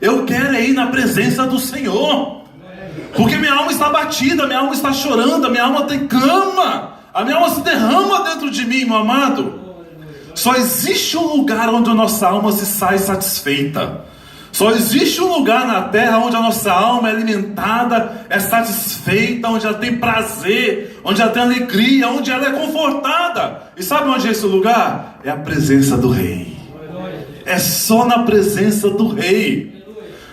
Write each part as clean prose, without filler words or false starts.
Eu quero ir na presença do Senhor, porque minha alma está abatida, minha alma está chorando, a minha alma tem clama, a minha alma se derrama dentro de mim, meu amado. Só existe um lugar onde a nossa alma se sai satisfeita. Só existe um lugar na terra onde a nossa alma é alimentada, é satisfeita, onde ela tem prazer, onde ela tem alegria, onde ela é confortada. E sabe onde é esse lugar? É a presença do Rei. É só na presença do Rei.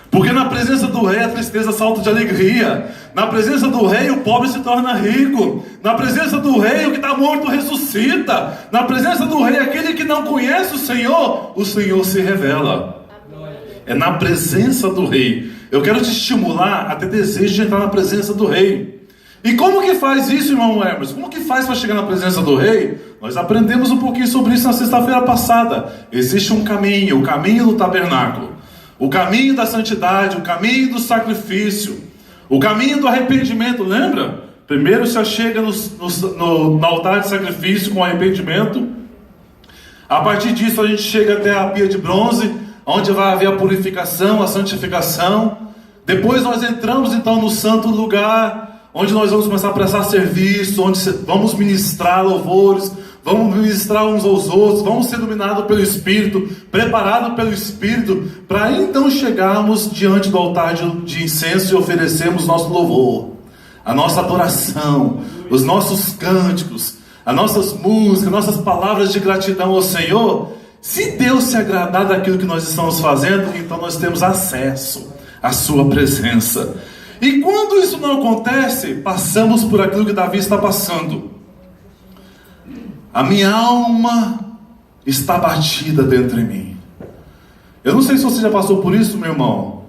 Porque na presença do Rei a tristeza salta de alegria. Na presença do Rei o pobre se torna rico. Na presença do Rei o que está morto ressuscita. Na presença do Rei aquele que não conhece o Senhor se revela. É na presença do Rei. Eu quero te estimular a ter desejo de entrar na presença do Rei. E como que faz isso, irmão Hermes? Como que faz para chegar na presença do Rei? Nós aprendemos um pouquinho sobre isso na sexta-feira passada. Existe um caminho, o caminho do tabernáculo, o caminho da santidade, o caminho do sacrifício, o caminho do arrependimento. Lembra? Primeiro você chega no altar de sacrifício com arrependimento. A partir disso a gente chega até a pia de bronze, onde vai haver a purificação, a santificação. Depois nós entramos então no santo lugar, onde nós vamos começar a prestar serviço, onde vamos ministrar louvores, vamos ministrar uns aos outros, vamos ser iluminados pelo Espírito, preparados pelo Espírito, para então chegarmos diante do altar de incenso e oferecermos nosso louvor, a nossa adoração, os nossos cânticos, as nossas músicas, nossas palavras de gratidão ao Senhor. Se Deus se agradar daquilo que nós estamos fazendo, então nós temos acesso à sua presença. E quando isso não acontece, passamos por aquilo que Davi está passando. A minha alma está batida dentro de mim. Eu não sei se você já passou por isso, meu irmão.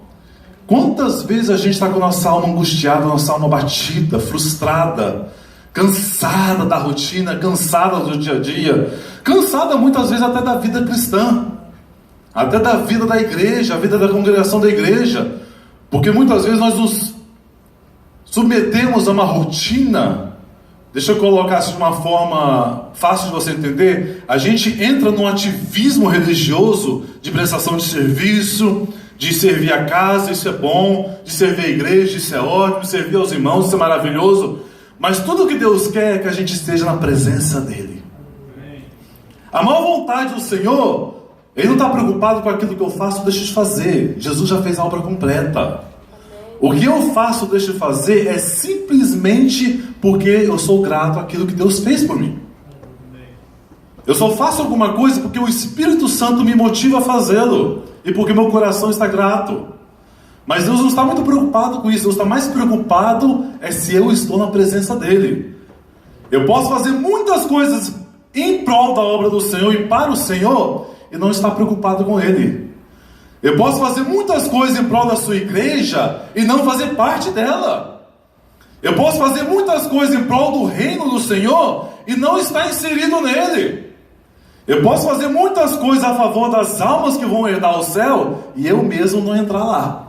Quantas vezes a gente está com a nossa alma angustiada, nossa alma batida, frustrada, cansada da rotina, cansada do dia a dia, cansada muitas vezes até da vida cristã, até da vida da igreja, a vida da congregação da igreja, porque muitas vezes nós nos submetemos a uma rotina. Deixa eu colocar assim de uma forma fácil de você entender. A gente entra num ativismo religioso de prestação de serviço, de servir a casa, isso é bom, de servir a igreja, isso é ótimo, de servir aos irmãos, isso é maravilhoso. Mas tudo que Deus quer é que a gente esteja na presença dEle. A maior vontade do Senhor, Ele não está preocupado com aquilo que eu faço, deixo de fazer. Jesus já fez a obra completa. O que eu faço, deixo de fazer, é simplesmente porque eu sou grato àquilo que Deus fez por mim. Eu só faço alguma coisa porque o Espírito Santo me motiva a fazê-lo, e porque meu coração está grato. Mas Deus não está muito preocupado com isso. Deus está mais preocupado se eu estou na presença dEle. Eu posso fazer muitas coisas em prol da obra do Senhor e para o Senhor, e não estar preocupado com Ele. Eu posso fazer muitas coisas em prol da sua igreja e não fazer parte dela. Eu posso fazer muitas coisas em prol do reino do Senhor e não estar inserido nele. Eu posso fazer muitas coisas a favor das almas que vão herdar o céu e eu mesmo não entrar lá.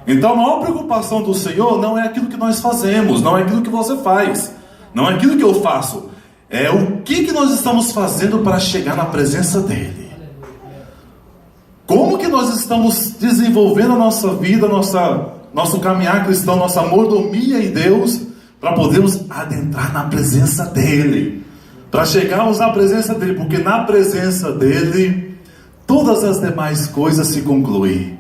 Então a maior preocupação do Senhor não é aquilo que nós fazemos, não é aquilo que você faz, não é aquilo que eu faço. É o que nós estamos fazendo para chegar na presença dEle. Como que nós estamos desenvolvendo a nossa vida, nosso caminhar cristão, nossa mordomia em Deus, para podermos adentrar na presença dEle, para chegarmos na presença dEle, porque na presença dEle todas as demais coisas se concluem.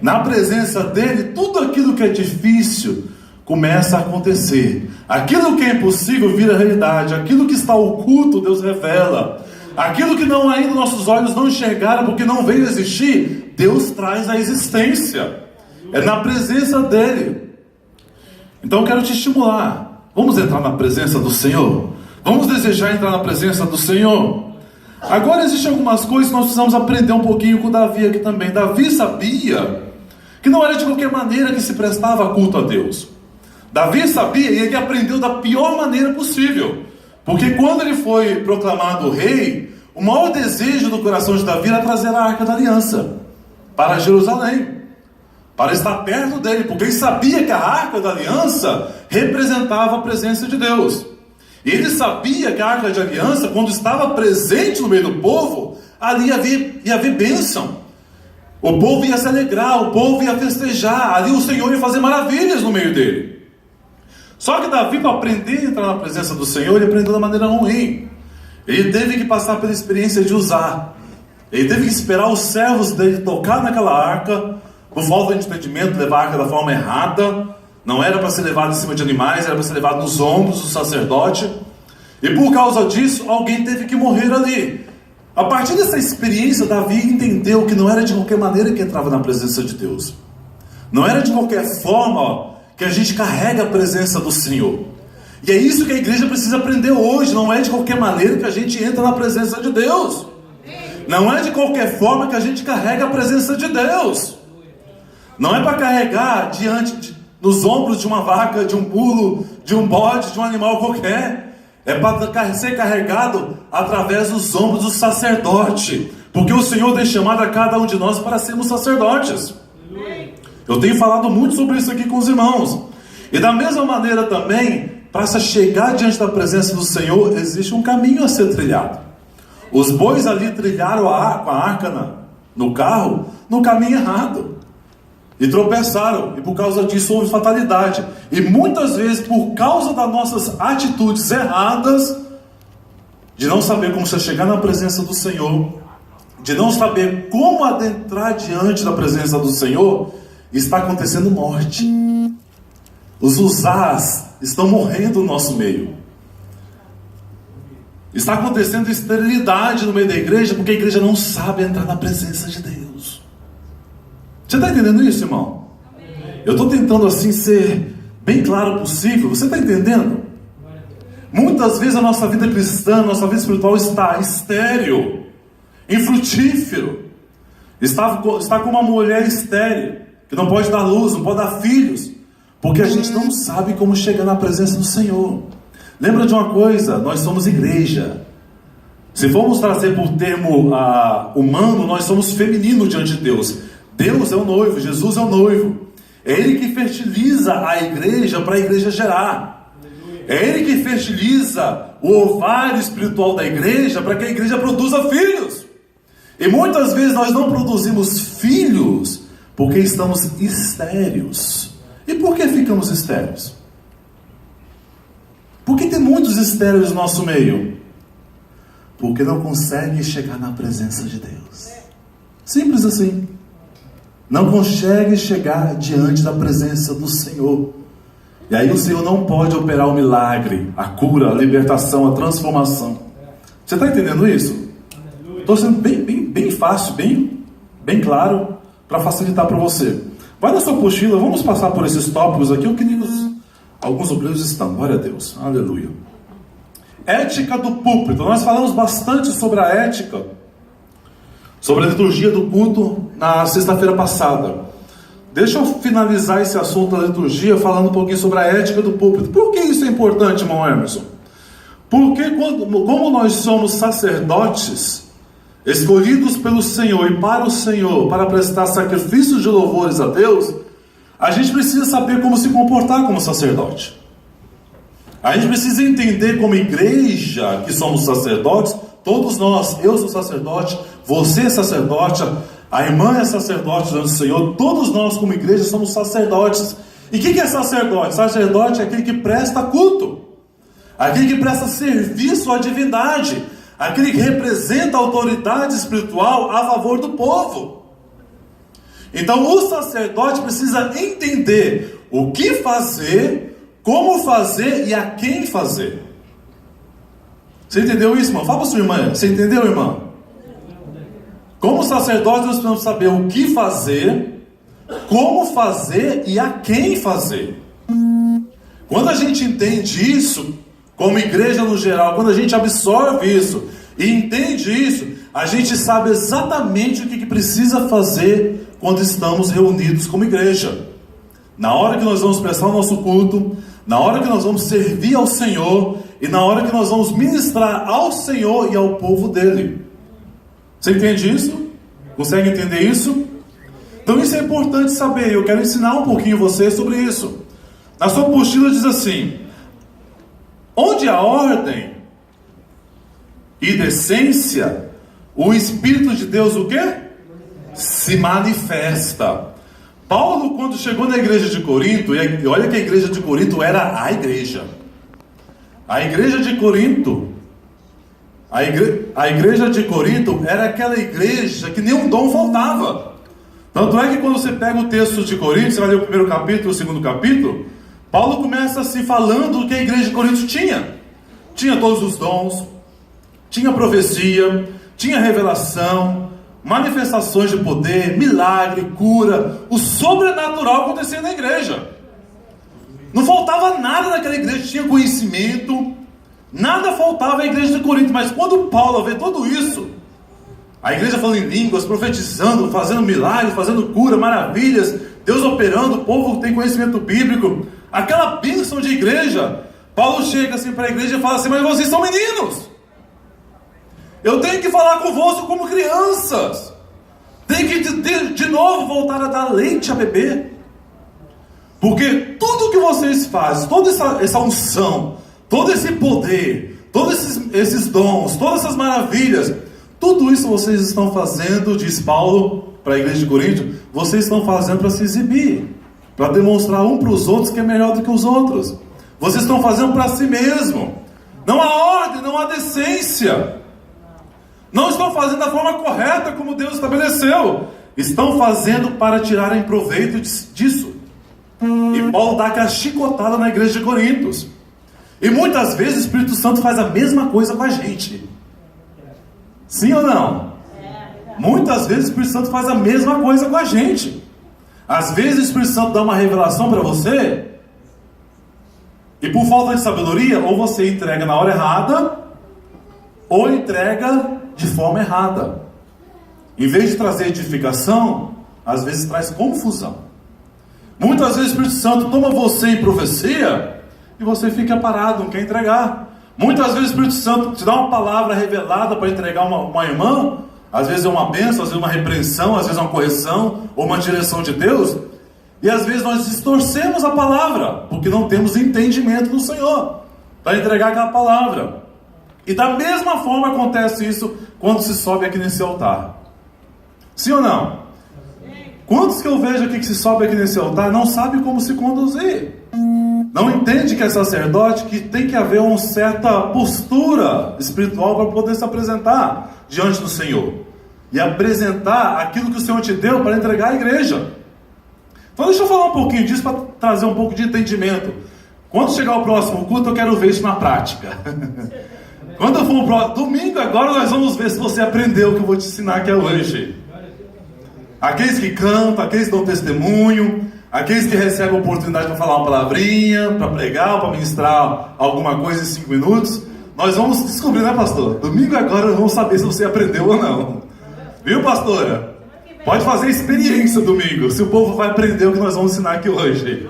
Na presença dEle, tudo aquilo que é difícil começa a acontecer. Aquilo que é impossível vira realidade. Aquilo que está oculto, Deus revela. Aquilo que não ainda nossos olhos não enxergaram porque não veio existir, Deus traz à existência. É na presença dEle. Então eu quero te estimular. Vamos entrar na presença do Senhor? Vamos desejar entrar na presença do Senhor? Agora existem algumas coisas que nós precisamos aprender um pouquinho com Davi aqui também. Davi sabia que não era de qualquer maneira que se prestava culto a Deus. Davi sabia, e ele aprendeu da pior maneira possível. Porque quando ele foi proclamado rei, o maior desejo do coração de Davi era trazer a Arca da Aliança para Jerusalém, para estar perto dele, porque ele sabia que a Arca da Aliança representava a presença de Deus. E ele sabia que a Arca de Aliança, quando estava presente no meio do povo, ali ia haver bênção. O povo ia se alegrar, o povo ia festejar, ali o Senhor ia fazer maravilhas no meio dele. Só que Davi, para aprender a entrar na presença do Senhor, ele aprendeu da maneira ruim. Ele teve que passar pela experiência de usar. Ele teve que esperar os servos dele tocar naquela arca, por falta de entendimento, levar a arca da forma errada. Não era para ser levado em cima de animais, era para ser levado nos ombros do sacerdote. E por causa disso, alguém teve que morrer ali. A partir dessa experiência, Davi entendeu que não era de qualquer maneira que entrava na presença de Deus. Não era de qualquer forma que a gente carrega a presença do Senhor. E é isso que a igreja precisa aprender hoje. Não é de qualquer maneira que a gente entra na presença de Deus. Não é de qualquer forma que a gente carrega a presença de Deus. Não é para carregar nos ombros de uma vaca, de um pulo, de um bode, de um animal qualquer. É para ser carregado através dos ombros do sacerdote. Porque o Senhor tem chamado a cada um de nós para sermos sacerdotes. Eu tenho falado muito sobre isso aqui com os irmãos. E da mesma maneira também, para chegar diante da presença do Senhor, existe um caminho a ser trilhado. Os bois ali trilharam com a arca no carro, no caminho errado. E tropeçaram, e por causa disso houve fatalidade. E muitas vezes, por causa das nossas atitudes erradas, de não saber como você chegar na presença do Senhor, de não saber como adentrar diante da presença do Senhor, está acontecendo morte. Os Uzás estão morrendo no nosso meio. Está acontecendo esterilidade no meio da igreja, porque a igreja não sabe entrar na presença de Deus. Você está entendendo isso, irmão? Eu estou tentando assim ser bem claro possível. Você está entendendo? Muitas vezes a nossa vida cristã, a nossa vida espiritual está estéril, infrutífero. Está como uma mulher estéril, que não pode dar luz, não pode dar filhos, porque a gente não sabe como chegar na presença do Senhor. Lembra de uma coisa, nós somos igreja. Se formos trazer por termo humano, nós somos feminino diante de Deus. Deus é o noivo, Jesus é o noivo. É Ele que fertiliza a igreja para a igreja gerar. É Ele que fertiliza o ovário espiritual da igreja para que a igreja produza filhos. E muitas vezes nós não produzimos filhos porque estamos estéreos. E por que ficamos estéreos? Por que tem muitos estéreos no nosso meio? Porque não conseguem chegar na presença de Deus. Simples assim. Não consegue chegar diante da presença do Senhor. E aí o Senhor não pode operar o milagre, a cura, a libertação, a transformação. Você está entendendo isso? Estou sendo bem fácil, bem claro, para facilitar para você. Vai na sua apostila, vamos passar por esses tópicos aqui. Eu queria alguns obreiros estão, glória a Deus, aleluia. Ética do púlpito. Nós falamos bastante sobre a ética, sobre a liturgia do culto na sexta-feira passada. Deixa eu finalizar esse assunto da liturgia falando um pouquinho sobre a ética do púlpito. Por que isso é importante, irmão Emerson? Porque como nós somos sacerdotes, escolhidos pelo Senhor e para o Senhor, para prestar sacrifícios de louvores a Deus, a gente precisa saber como se comportar como sacerdote. A gente precisa entender como igreja que somos sacerdotes. Todos nós, eu sou sacerdote, você é sacerdote, a irmã é sacerdote diante do Senhor. Todos nós como igreja somos sacerdotes. E o que é sacerdote? Sacerdote é aquele que presta culto, aquele que presta serviço à divindade, aquele que representa a autoridade espiritual a favor do povo. Então o sacerdote precisa entender o que fazer, como fazer e a quem fazer. Você entendeu isso, irmão? Fala para sua irmã. Você entendeu, irmã? Como sacerdote nós precisamos saber o que fazer, como fazer e a quem fazer. Quando a gente entende isso, como igreja no geral, quando a gente absorve isso e entende isso, a gente sabe exatamente o que precisa fazer quando estamos reunidos como igreja. Na hora que nós vamos prestar o nosso culto, na hora que nós vamos servir ao Senhor e na hora que nós vamos ministrar ao Senhor e ao povo dele. Você entende isso? Consegue entender isso? Então isso é importante saber. Eu quero ensinar um pouquinho você sobre isso. Na sua apostila diz assim: onde há ordem e decência, o Espírito de Deus o quê? se manifesta. Paulo, quando chegou na igreja de Corinto, e olha que a igreja de Corinto era a igreja. A igreja de Corinto, a igreja de Corinto era aquela igreja que nenhum dom faltava. Tanto é que quando você pega o texto de Corinto, você vai ler o primeiro capítulo, o segundo capítulo, Paulo começa assim falando do que a igreja de Corinto tinha. Tinha todos os dons, tinha profecia, tinha revelação, manifestações de poder, milagre, cura, o sobrenatural acontecia na igreja. Não faltava nada naquela igreja, tinha conhecimento, nada faltava à igreja de Corinto. Mas quando Paulo vê tudo isso, a igreja falando em línguas, profetizando, fazendo milagres, fazendo cura, maravilhas, Deus operando, o povo tem conhecimento bíblico, aquela bênção de igreja, Paulo chega assim para a igreja e fala assim: mas vocês são meninos, eu tenho que falar convosco como crianças, tenho que de novo voltar a dar leite a beber, porque tudo que vocês fazem, toda essa unção, todo esse poder, todos esses dons, todas essas maravilhas, tudo isso vocês estão fazendo, diz Paulo para a igreja de Corinto, vocês estão fazendo para se exibir, para demonstrar um para os outros que é melhor do que os outros. Vocês estão fazendo para si mesmo. Não há ordem, não há decência. Não estão fazendo da forma correta como Deus estabeleceu. Estão fazendo para tirarem proveito disso. E Paulo dá aquela chicotada na igreja de Corintos. E muitas vezes o Espírito Santo faz a mesma coisa com a gente. Sim ou não? Muitas vezes o Espírito Santo faz a mesma coisa com a gente. Às vezes o Espírito Santo dá uma revelação para você, e por falta de sabedoria, ou você entrega na hora errada, ou entrega de forma errada. Em vez de trazer edificação, às vezes traz confusão. Muitas vezes o Espírito Santo toma você em profecia, e você fica parado, não quer entregar. Muitas vezes o Espírito Santo te dá uma palavra revelada para entregar uma irmã, às vezes é uma bênção, às vezes é uma repreensão, às vezes é uma correção, ou uma direção de Deus, e às vezes nós distorcemos a palavra, porque não temos entendimento do Senhor, para entregar aquela palavra. E da mesma forma acontece isso, quando se sobe aqui nesse altar. Sim ou não? Quantos que eu vejo aqui que se sobe aqui nesse altar, não sabe como se conduzir? Não entende que é sacerdote, que tem que haver uma certa postura espiritual para poder se apresentar diante do Senhor. E apresentar aquilo que o Senhor te deu para entregar à igreja. Então deixa eu falar um pouquinho disso para trazer um pouco de entendimento. Quando chegar o próximo culto, eu quero ver isso na prática. Quando eu for no próximo domingo, agora nós vamos ver se você aprendeu o que eu vou te ensinar aqui hoje. Aqueles que cantam, aqueles que dão testemunho, aqueles que recebem a oportunidade para falar uma palavrinha, para pregar, para ministrar alguma coisa em 5 minutos, nós vamos descobrir, né, pastor? Domingo agora nós vamos saber se você aprendeu ou não. Viu, pastora? Pode fazer experiência domingo, se o povo vai aprender o que nós vamos ensinar aqui hoje.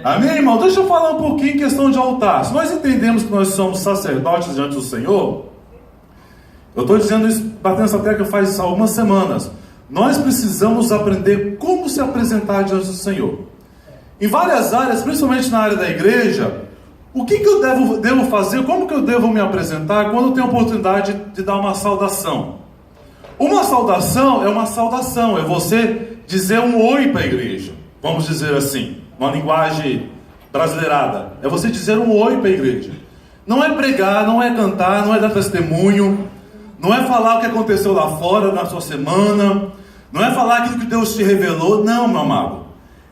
Amém, irmão? Deixa eu falar um pouquinho em questão de altar. Se nós entendemos que nós somos sacerdotes diante do Senhor, eu estou dizendo isso, batendo essa tecla faz algumas semanas. Nós precisamos aprender como se apresentar diante do Senhor. Em várias áreas, principalmente na área da igreja, o que eu devo fazer, como que eu devo me apresentar quando eu tenho a oportunidade de dar uma saudação? Uma saudação, é você dizer um oi para a igreja, vamos dizer assim, uma linguagem brasileirada, é você dizer um oi para a igreja. Não é pregar, não é cantar, não é dar testemunho, não é falar o que aconteceu lá fora na sua semana, não é falar aquilo que Deus te revelou, não, meu amado.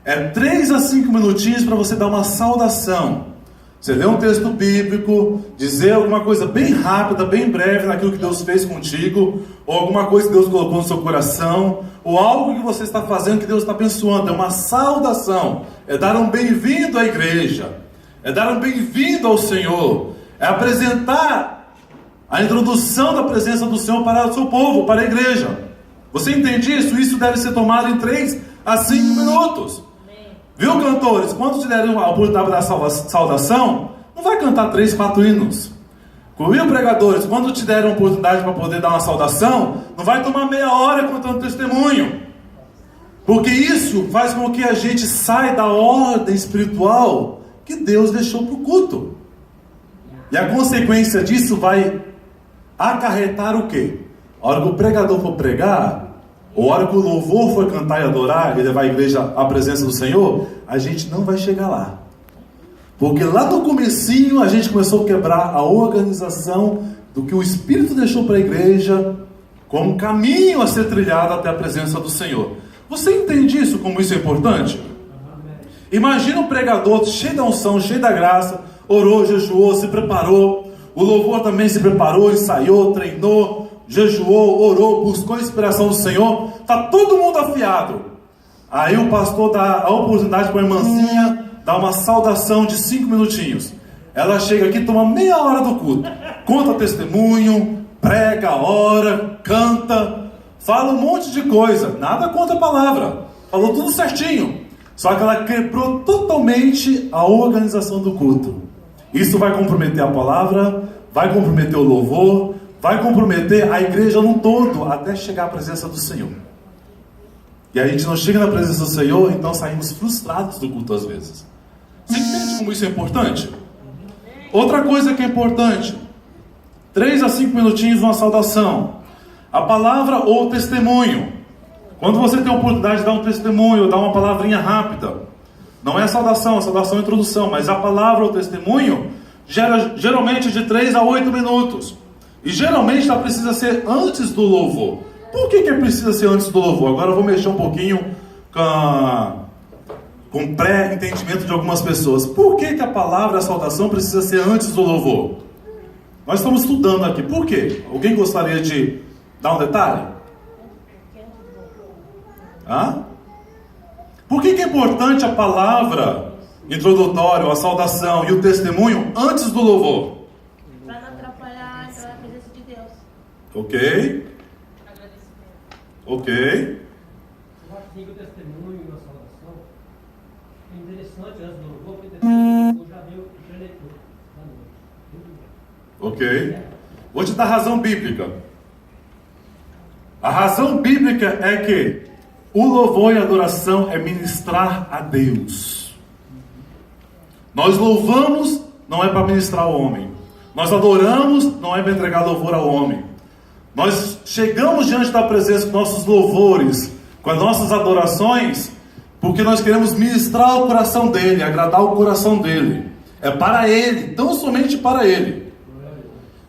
É 3 a 5 minutinhos para você dar uma saudação. Você lê um texto bíblico, dizer alguma coisa bem rápida, bem breve naquilo que Deus fez contigo, ou alguma coisa que Deus colocou no seu coração, ou algo que você está fazendo que Deus está abençoando. É uma saudação, é dar um bem-vindo à igreja, é dar um bem-vindo ao Senhor, é apresentar a introdução da presença do Senhor para o seu povo, para a igreja. Você entende isso? Isso deve ser tomado em 3 a 5 minutos. Viu, cantores? Quando te derem a oportunidade da saudação, não vai cantar 3, 4 hinos. Viu, pregadores? Quando te derem a oportunidade para poder dar uma saudação, não vai tomar meia hora contando testemunho. Porque isso faz com que a gente saia da ordem espiritual que Deus deixou para o culto. E a consequência disso vai acarretar o quê? A hora que o pregador for pregar, ou a hora que o louvor for cantar e adorar, e levar a igreja à presença do Senhor, a gente não vai chegar lá. Porque lá no comecinho a gente começou a quebrar a organização do que o Espírito deixou para a igreja como caminho a ser trilhado até a presença do Senhor. Você entende isso, como isso é importante? Imagina um pregador cheio da unção, cheio da graça, orou, jejuou, se preparou. O louvor também se preparou, ensaiou, treinou, jejuou, orou, buscou a inspiração do Senhor. Está todo mundo afiado. Aí o pastor dá a oportunidade para a irmãzinha dar uma saudação de 5 minutinhos. Ela chega aqui, toma meia hora do culto, conta testemunho, prega, ora, canta, fala um monte de coisa, nada contra a palavra, falou tudo certinho, só que ela quebrou totalmente a organização do culto. Isso vai comprometer a palavra, vai comprometer o louvor, vai comprometer a igreja num todo, até chegar à presença do Senhor. E a gente não chega na presença do Senhor, então saímos frustrados do culto às vezes. Você entende como isso é importante? Outra coisa que é importante, 3 a 5 minutinhos uma saudação. A palavra ou testemunho. Quando você tem a oportunidade de dar um testemunho, dar uma palavrinha rápida, não é a saudação é a introdução, mas a palavra ou testemunho geralmente de 3 a 8 minutos. E geralmente ela precisa ser antes do louvor. Por que precisa ser antes do louvor? Agora eu vou mexer um pouquinho com pré-entendimento de algumas pessoas. Por que a palavra, a saudação precisa ser antes do louvor? Nós estamos estudando aqui. Por quê? Alguém gostaria de dar um detalhe? Por que é importante a palavra introdutória, a saudação e o testemunho antes do louvor? Para não atrapalhar a presença de Deus. Ok. Ok. Eu acho que o testemunho e a saudação é interessante antes do louvor, porque o testemunho já veio o preletor da noite. Ok. Vou te dar a razão bíblica. A razão bíblica é que o louvor e a adoração é ministrar a Deus. Nós louvamos, não é para ministrar ao homem. Nós adoramos, não é para entregar louvor ao homem. Nós chegamos diante da presença com nossos louvores, com as nossas adorações, porque nós queremos ministrar o coração dele, agradar o coração dele. É para ele, tão somente para ele.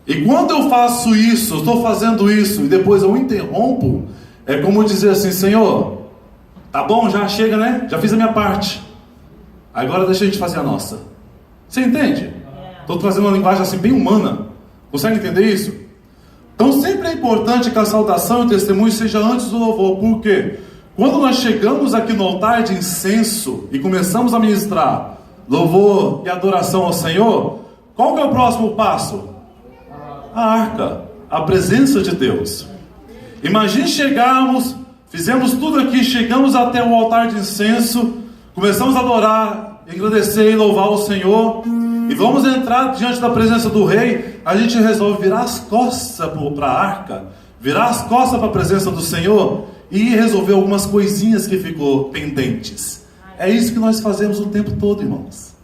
E quando eu faço isso, eu estou fazendo isso, e depois eu interrompo, é como dizer assim: Senhor, tá bom, já chega, né? Já fiz a minha parte. Agora deixa a gente fazer a nossa. Você entende? Estou trazendo uma linguagem assim bem humana. Consegue entender isso? Então sempre é importante que a saudação e o testemunho seja antes do louvor. Por quê? Quando nós chegamos aqui no altar de incenso e começamos a ministrar louvor e adoração ao Senhor, qual que é o próximo passo? A arca, a presença de Deus. Imagine chegarmos, fizemos tudo aqui, chegamos até o altar de incenso, começamos a adorar, agradecer e louvar o Senhor, e vamos entrar diante da presença do rei. A gente resolve virar as costas para a arca, virar as costas para a presença do Senhor e resolver algumas coisinhas que ficou pendentes. É isso que nós fazemos o tempo todo, irmãos.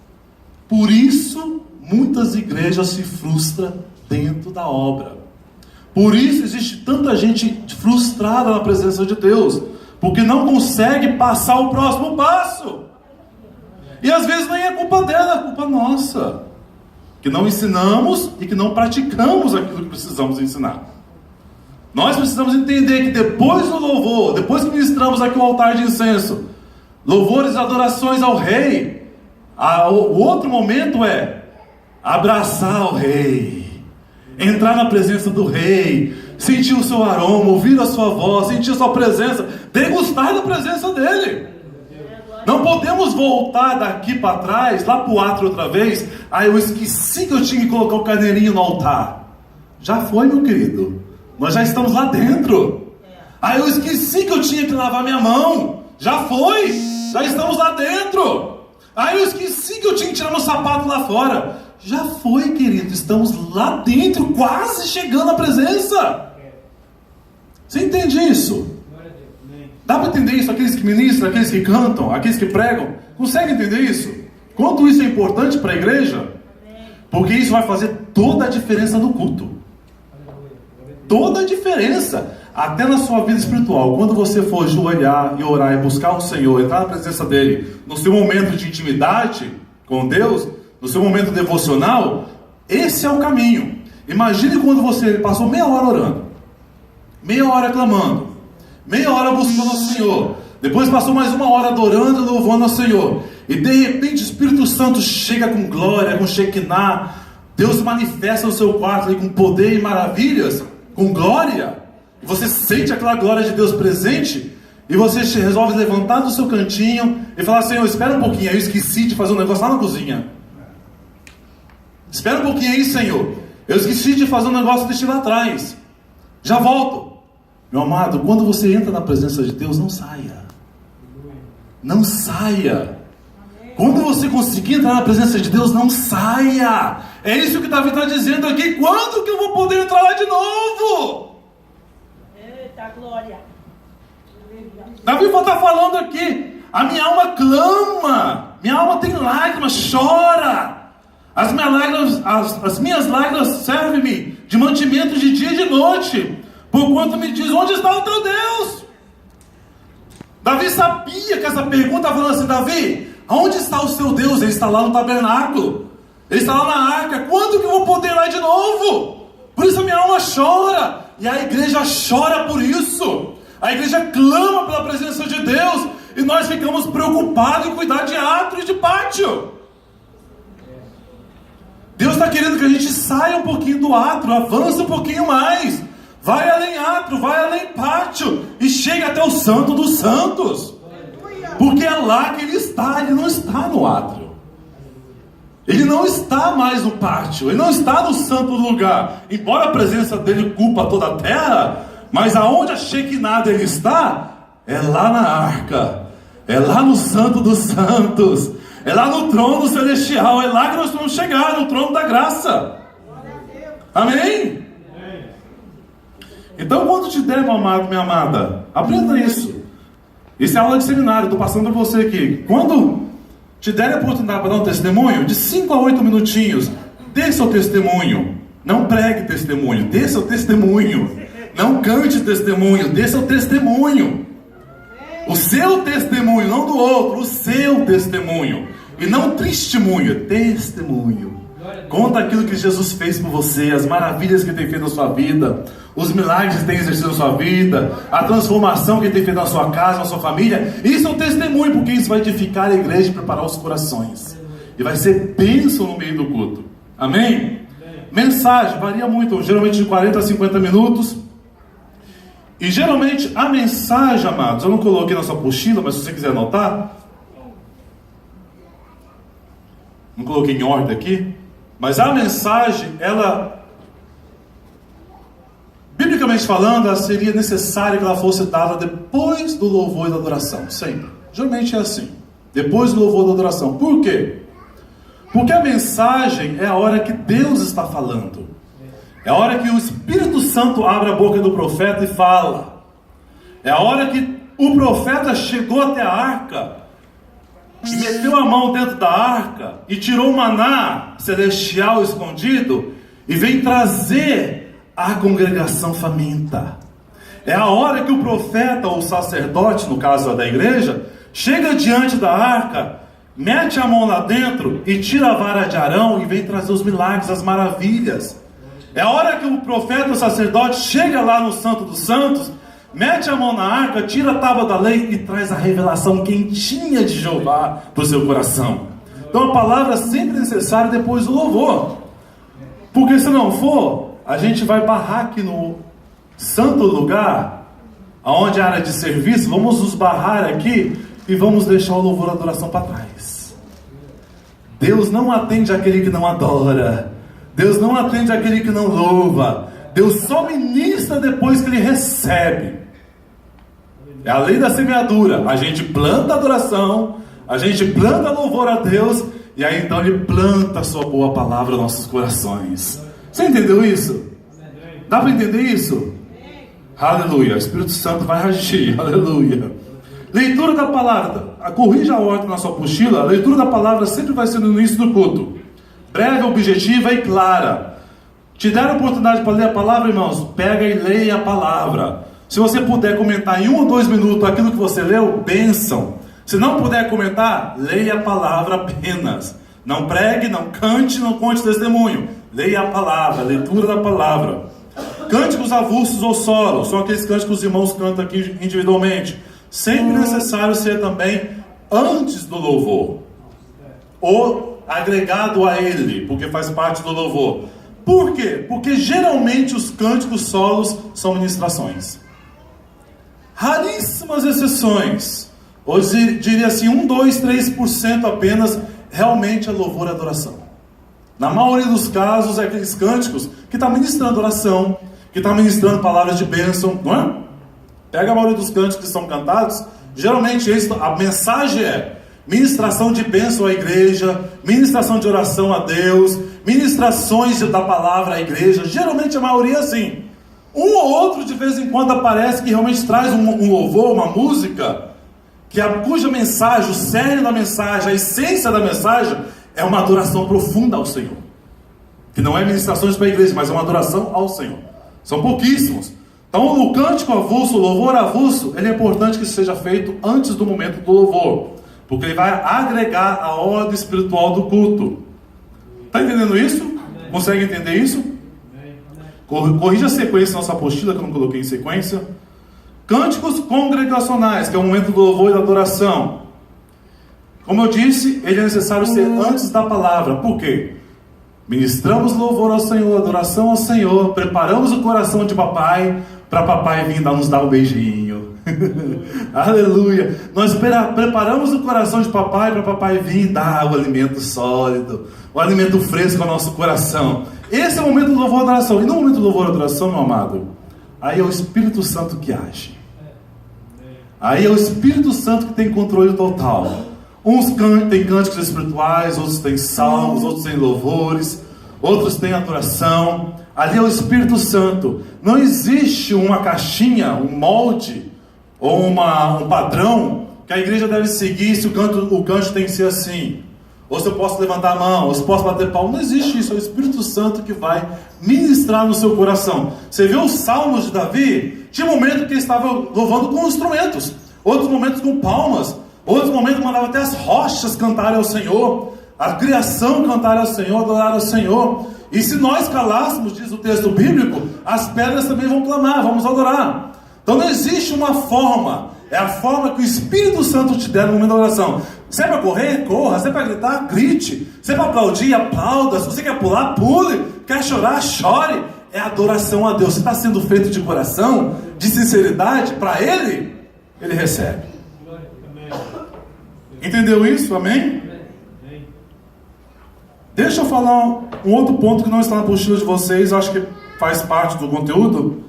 Por isso muitas igrejas se frustram dentro da obra. Por isso existe tanta gente frustrada na presença de Deus, porque não consegue passar o próximo passo. E às vezes nem é culpa dela, é culpa nossa, que não ensinamos e que não praticamos aquilo que precisamos ensinar. Nós precisamos entender que depois do louvor, depois que ministramos aqui o altar de incenso, louvores e adorações ao rei, o outro momento é abraçar o rei, entrar na presença do rei, sentir o seu aroma, ouvir a sua voz, sentir a sua presença, degustar da presença dele. Não podemos voltar daqui para trás, lá para o átrio outra vez. Eu esqueci que eu tinha que colocar o carneirinho no altar. Já foi, meu querido. Nós já estamos lá dentro. Eu esqueci que eu tinha que lavar minha mão. Já foi. Já estamos lá dentro. Eu esqueci que eu tinha que tirar meu sapato lá fora. Já foi, querido. Estamos lá dentro, quase chegando à presença. Você entende isso? Dá para entender isso? Aqueles que ministram, aqueles que cantam, aqueles que pregam, conseguem entender isso? Quanto isso é importante para a igreja? Porque isso vai fazer toda a diferença no culto. Toda a diferença. até na sua vida espiritual, quando você for ajoelhar e orar e buscar o Senhor, entrar na presença dele, no seu momento de intimidade com Deus, no seu momento devocional, esse é o caminho. Imagine quando você passou meia hora orando, meia hora clamando, meia hora buscando o Senhor, depois passou mais uma hora adorando e louvando ao Senhor, e de repente o Espírito Santo chega com glória, com Shekinah, Deus se manifesta no seu quarto ali com poder e maravilhas, com glória, e você sente aquela glória de Deus presente, e você resolve levantar do seu cantinho e falar: Senhor, espera um pouquinho, eu esqueci de fazer um negócio lá na cozinha. Espera um pouquinho aí, Senhor, eu esqueci de fazer um negócio, deixei lá atrás, já volto. Meu amado, quando você entra na presença de Deus, não saia. Não saia. Quando você conseguir entrar na presença de Deus, não saia. É isso que Davi está dizendo aqui. Quando que eu vou poder entrar lá de novo? Eita glória. Davi está falando aqui: a minha alma clama, minha alma tem lágrimas, chora. As minhas lágrimas servem-me de mantimento de dia e de noite, porquanto me diz: onde está o teu Deus? Davi sabia que essa pergunta estava falando assim: Davi, onde está o seu Deus? Ele está lá no tabernáculo, ele está lá na arca. Quando que eu vou poder ir lá de novo? Por isso a minha alma chora, e a igreja chora por isso. A igreja clama pela presença de Deus, e nós ficamos preocupados em cuidar de átrio e de pátio. Deus está querendo que a gente saia um pouquinho do átrio, avance um pouquinho mais, vai além átrio, vai além pátio, e chega até o santo dos santos, porque é lá que ele está. Ele não está no átrio, ele não está mais no pátio, ele não está no santo lugar, embora a presença dele culpa toda a terra, mas aonde a Shekinah dele está, é lá na arca, é lá no santo dos santos, é lá no trono celestial, é lá que nós vamos chegar, no trono da graça. Amém? Então, quando te der, meu amado, minha amada, aprenda isso. Isso é aula de seminário, estou passando para você aqui. Quando te der a oportunidade para dar um testemunho, de 5 a 8 minutinhos, dê seu testemunho. Não pregue testemunho, dê seu testemunho. Não cante testemunho, dê seu testemunho. O seu testemunho, não do outro, o seu testemunho. E não testemunho, testemunho. Conta aquilo que Jesus fez por você, as maravilhas que Ele tem feito na sua vida, os milagres que tem exercido na sua vida, a transformação que Ele tem feito na sua casa, na sua família. Isso é um testemunho, porque isso vai edificar a igreja e preparar os corações. E vai ser bênção no meio do culto. Amém? Mensagem varia muito, geralmente de 40 a 50 minutos. E geralmente a mensagem, amados, eu não coloquei na sua apostila, mas se você quiser anotar, não coloquei em ordem aqui, mas a mensagem, ela, biblicamente falando, ela seria necessária que ela fosse dada depois do louvor e da adoração, sempre. Geralmente é assim, depois do louvor e da adoração. Por quê? Porque a mensagem é a hora que Deus está falando. É a hora que o Espírito Santo abre a boca do profeta e fala. É a hora que o profeta chegou até a arca e meteu a mão dentro da arca e tirou o maná celestial escondido e veio trazer a congregação faminta. É a hora que o profeta ou o sacerdote, no caso da igreja, chega diante da arca, mete a mão lá dentro e tira a vara de Arão e vem trazer os milagres, as maravilhas. É a hora que o profeta ou o sacerdote chega lá no Santo dos Santos, mete a mão na arca, tira a tábua da lei e traz a revelação quentinha de Jeová para o seu coração. Então a palavra é sempre necessária depois do louvor. Porque se não for, a gente vai barrar aqui no santo lugar, onde é a área de serviço, vamos nos barrar aqui e vamos deixar o louvor e a adoração para trás. Deus não atende aquele que não adora. Deus não atende aquele que não louva. Deus só ministra depois que ele recebe. É a lei da semeadura. A gente planta adoração, a gente planta louvor a Deus, e aí então ele planta a sua boa palavra nos nossos corações. Você entendeu isso? Dá para entender isso? Aleluia. O Espírito Santo vai agir. Aleluia. Leitura da palavra. Corrija a ordem na sua apostila. A leitura da palavra sempre vai ser no início do culto. Breve, objetiva e clara. Te deram a oportunidade para ler a palavra, irmãos? Pega e leia a palavra. Se você puder comentar em 1 ou 2 minutos aquilo que você leu, bênção. Se não puder comentar, leia a palavra apenas. Não pregue, não cante, não conte testemunho. Leia a palavra, leitura da palavra. Cânticos avulsos ou solos, são aqueles cânticos que os irmãos cantam aqui individualmente. Sempre necessário ser também antes do louvor, ou agregado a ele, porque faz parte do louvor. Por quê? Porque geralmente os cânticos solos são ministrações. Raríssimas exceções, ou diria assim, 1, 2, 3% apenas, realmente é louvor e adoração. Na maioria dos casos é aqueles cânticos que está ministrando oração, que está ministrando palavras de bênção, não é? Pega a maioria dos cânticos que são cantados, geralmente a mensagem é ministração de bênção à igreja, ministração de oração a Deus, ministrações da palavra à igreja. Geralmente a maioria é assim. Um ou outro de vez em quando aparece que realmente traz um louvor, uma música, cuja mensagem, o cerne da mensagem, a essência da mensagem é uma adoração profunda ao Senhor. Que não é ministrações para a igreja, mas é uma adoração ao Senhor. São pouquíssimos. Então o cântico avulso, o louvor avulso, ele é importante que seja feito antes do momento do louvor, porque ele vai agregar a ordem espiritual do culto. Está entendendo isso? Consegue entender isso? Corrija a sequência da nossa apostila, que eu não coloquei em sequência. Cânticos congregacionais, que é o momento do louvor e da adoração. Como eu disse, ele é necessário ser antes da palavra. Por quê? Ministramos louvor ao Senhor, adoração ao Senhor, preparamos o coração de papai, para papai vir nos dar um beijinho. Aleluia. Nós preparamos o coração de papai, para papai vir dar o alimento sólido, o alimento fresco ao nosso coração. Esse é o momento do louvor e adoração. E no momento do louvor e adoração, meu amado, aí é o Espírito Santo que age. Aí é o Espírito Santo que tem controle total. Uns têm cânticos espirituais, outros têm salmos, outros têm louvores, outros têm adoração. Ali é o Espírito Santo. Não existe uma caixinha, um molde, ou um padrão que a igreja deve seguir se o canto tem que ser assim. Ou se eu posso levantar a mão, ou se eu posso bater palma. Não existe isso, é o Espírito Santo que vai ministrar no seu coração. Você vê os salmos de Davi? Tinha momento que ele estava louvando com instrumentos, outros momentos com palmas, outros momentos mandava até as rochas cantarem ao Senhor, a criação cantar ao Senhor, adorar ao Senhor. E se nós calássemos, diz o texto bíblico, as pedras também vão clamar, vamos adorar. Então não existe uma forma, é a forma que o Espírito Santo te der no momento da oração. Se é para correr, corra. Se é para gritar, grite. Se é para aplaudir, aplauda. Se você quer pular, pule. Quer chorar, chore. É adoração a Deus. Se está sendo feito de coração, de sinceridade, para Ele, Ele recebe. Entendeu isso? Amém? Deixa eu falar um outro ponto que não está na apostila de vocês, acho que faz parte do conteúdo,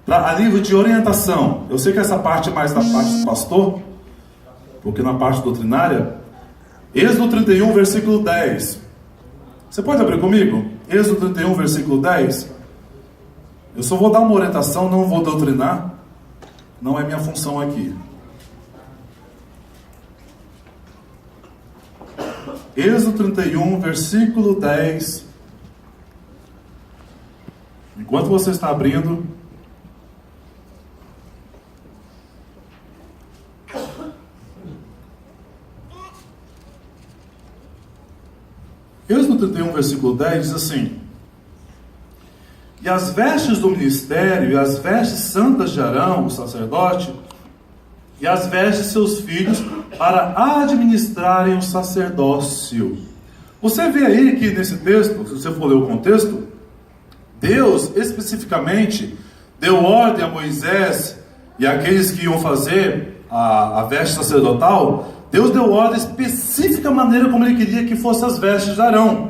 a nível de orientação. Eu sei que essa parte é mais da parte do pastor, porque na parte doutrinária, Êxodo 31, versículo 10. Você pode abrir comigo? Êxodo 31, versículo 10. Eu só vou dar uma orientação, não vou doutrinar, não é minha função aqui. Êxodo 31, versículo 10. Enquanto você está abrindo, Êxodo 31, versículo 10 diz assim: e as vestes do ministério, e as vestes santas de Arão, o sacerdote, e as vestes de seus filhos, para administrarem o sacerdócio. Você vê aí que nesse texto, se você for ler o contexto, Deus especificamente deu ordem a Moisés e aqueles que iam fazer a veste sacerdotal. Deus deu ordem específica, a maneira como Ele queria que fossem as vestes de Arão.